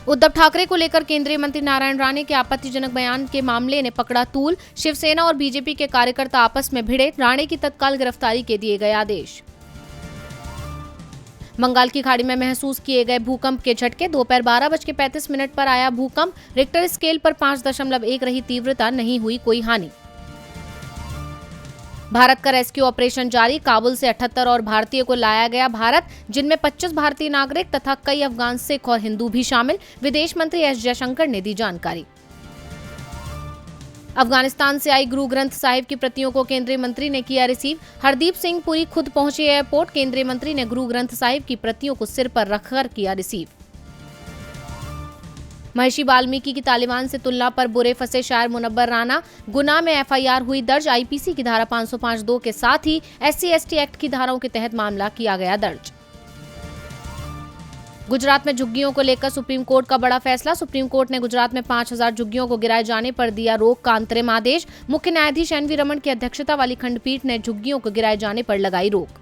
उद्धव ठाकरे को लेकर केंद्रीय मंत्री नारायण राणे के आपत्तिजनक बयान के मामले ने पकड़ा तूल। शिवसेना और बीजेपी के कार्यकर्ता आपस में भिड़े, राणे की तत्काल गिरफ्तारी के दिए गए आदेश। बंगाल की खाड़ी में महसूस किए गए भूकंप के झटके। दोपहर 12:35 पर आया भूकंप। रिक्टर स्केल पर 5.1 रही तीव्रता, नहीं हुई कोई हानि। भारत का रेस्क्यू ऑपरेशन जारी। काबुल से 78 और भारतीय को लाया गया भारत, जिनमें 25 भारतीय नागरिक तथा कई अफगान, सिख और हिंदू भी शामिल। विदेश मंत्री एस जयशंकर ने दी जानकारी। अफगानिस्तान से आई गुरु ग्रंथ साहिब की प्रतियों को केंद्रीय मंत्री ने किया रिसीव। हरदीप सिंह पुरी खुद पहुंचे एयरपोर्ट। केंद्रीय मंत्री ने गुरु ग्रंथ साहिब की प्रतियों को सिर पर रखकर किया रिसीव। महर्षि वाल्मीकि की तालिबान से तुलना पर बुरे फंसे शायर मुनव्वर राना। गुना में एफआईआर हुई दर्ज। आईपीसी की धारा 505(2) के साथ ही SC/ST एक्ट की धाराओं के तहत मामला किया गया दर्ज। गुजरात में झुग्गियों को लेकर सुप्रीम कोर्ट का बड़ा फैसला। सुप्रीम कोर्ट ने गुजरात में 5000 झुग्गियों को गिराए जाने पर दिया रोक का अंतरिम आदेश। मुख्य न्यायाधीश NV रमन की अध्यक्षता वाली खंडपीठ ने झुग्गियों को गिराए जाने पर लगाई रोक।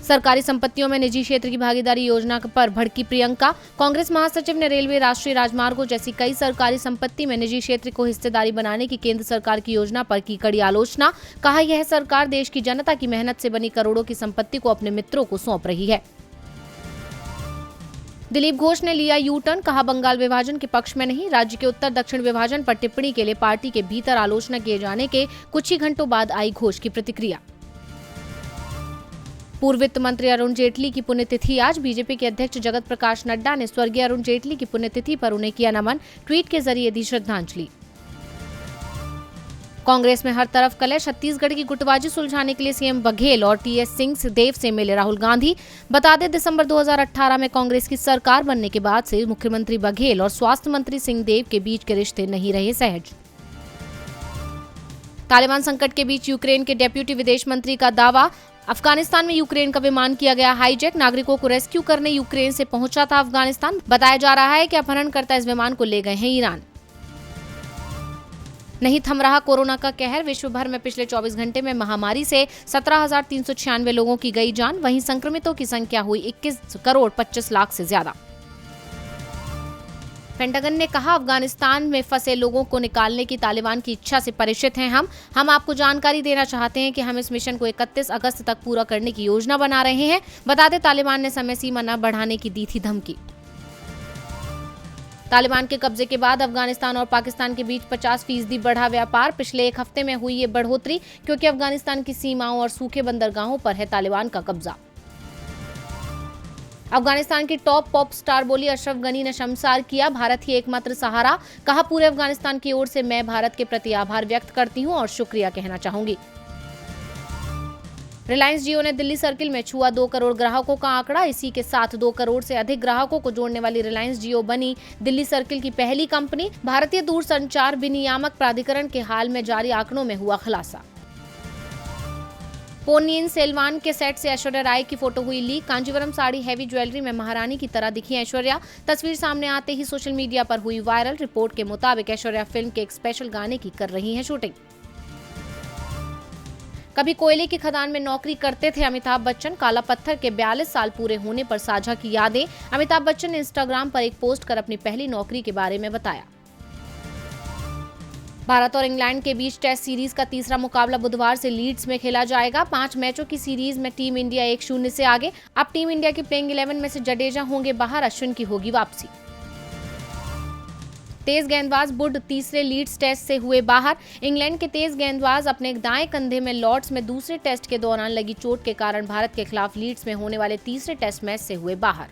सरकारी संपत्तियों में निजी क्षेत्र की भागीदारी योजना पर भड़की प्रियंका। कांग्रेस महासचिव ने रेलवे, राष्ट्रीय राजमार्गों जैसी कई सरकारी संपत्ति में निजी क्षेत्र को हिस्सेदारी बनाने की केंद्र सरकार की योजना पर की कड़ी आलोचना। कहा, यह सरकार देश की जनता की मेहनत से बनी करोड़ों की संपत्ति को अपने मित्रों को सौंप रही है। दिलीप घोष ने लिया यू टर्न। कहा, बंगाल विभाजन के पक्ष में नहीं। राज्य के उत्तर दक्षिण विभाजन पर टिप्पणी के लिए पार्टी के भीतर आलोचना किए जाने के कुछ ही घंटों बाद आई घोष की प्रतिक्रिया। पूर्व वित्त मंत्री अरुण जेटली की पुण्यतिथि आज। बीजेपी के अध्यक्ष जगत प्रकाश नड्डा ने स्वर्गीय अरुण जेटली की पुण्यतिथि पर उन्हें किया नमन। ट्वीट के जरिए दी श्रद्धांजलि। कांग्रेस में हर तरफ कलह। छत्तीसगढ़ की गुटबाजी सुलझाने के लिए सीएम बघेल और TS सिंहदेव से मिले राहुल गांधी। बता दें, दिसंबर 2018 में कांग्रेस की सरकार बनने के बाद से मुख्यमंत्री बघेल और स्वास्थ्य मंत्री सिंहदेव के बीच के रिश्ते नहीं रहे सहज। तालिबान संकट के बीच यूक्रेन के डेप्यूटी विदेश मंत्री का दावा। अफगानिस्तान में यूक्रेन का विमान किया गया हाईजैक। नागरिकों को रेस्क्यू करने यूक्रेन से पहुंचा था अफगानिस्तान। बताया जा रहा है कि अपहरणकर्ता इस विमान को ले गए हैं ईरान। नहीं थम रहा कोरोना का कहर। विश्व भर में पिछले 24 घंटे में महामारी से 17,396 लोगों की गई जान। वहीं संक्रमितों की संख्या हुई 21 करोड़ 25 लाख से ज्यादा। पेंटागन ने कहा, अफगानिस्तान में फंसे लोगों को निकालने की तालिबान की इच्छा से परिचित हैं हम आपको जानकारी देना चाहते हैं कि हम इस मिशन को 31 अगस्त तक पूरा करने की योजना बना रहे हैं। बता दें, तालिबान ने समय सीमा न बढ़ाने की दी थी धमकी। तालिबान के कब्जे के बाद अफगानिस्तान और पाकिस्तान के बीच 50% बढ़ा व्यापार। पिछले एक हफ्ते में हुई ये बढ़ोतरी क्योंकि अफगानिस्तान की सीमाओं और सूखे बंदरगाहों पर है तालिबान का कब्जा। अफगानिस्तान की टॉप पॉप स्टार बोली अशरफ गनी ने शर्मसार किया। भारत ही एकमात्र सहारा। कहा, पूरे अफगानिस्तान की ओर से मैं भारत के प्रति आभार व्यक्त करती हूं और शुक्रिया कहना चाहूंगी। रिलायंस जियो ने दिल्ली सर्किल में छुआ 2 करोड़ ग्राहकों का आंकड़ा। इसी के साथ 2 करोड़ से अधिक ग्राहकों को जोड़ने वाली रिलायंस जियो बनी दिल्ली सर्किल की पहली कंपनी। भारतीय दूरसंचार विनियामक प्राधिकरण के हाल में जारी आंकड़ों में हुआ खुलासा। पोन्नियिन सेल्वन के सेट से ऐश्वर्या राय की फोटो हुई leak. Kanjeevaram sari heavy jewellery में महारानी की तरह दिखी ऐश्वर्या। तस्वीर सामने आते ही सोशल मीडिया पर हुई वायरल। रिपोर्ट के मुताबिक ऐश्वर्या फिल्म के एक स्पेशल गाने की कर रही हैं शूटिंग। कभी कोयले की खदान में नौकरी करते थे अमिताभ बच्चन। काला पत्थर के 42 साल पूरे होने पर साझा की यादें। अमिताभ बच्चन ने इंस्टाग्राम पर एक पोस्ट कर अपनी पहली नौकरी के बारे में बताया। भारत और इंग्लैंड के बीच टेस्ट सीरीज का तीसरा मुकाबला बुधवार से लीड्स में खेला जाएगा। 5 मैचों की सीरीज में टीम इंडिया 1-0 से आगे। अब टीम इंडिया की प्लेइंग 11 में से जडेजा होंगे बाहर, अश्विन की होगी वापसी। तेज गेंदबाज वुड तीसरे लीड्स टेस्ट से हुए बाहर। इंग्लैंड के तेज गेंदबाज अपने दाएं कंधे में लॉर्ड्स में दूसरे टेस्ट के दौरान लगी चोट के कारण भारत के खिलाफ लीड्स में होने वाले तीसरे टेस्ट मैच से हुए बाहर।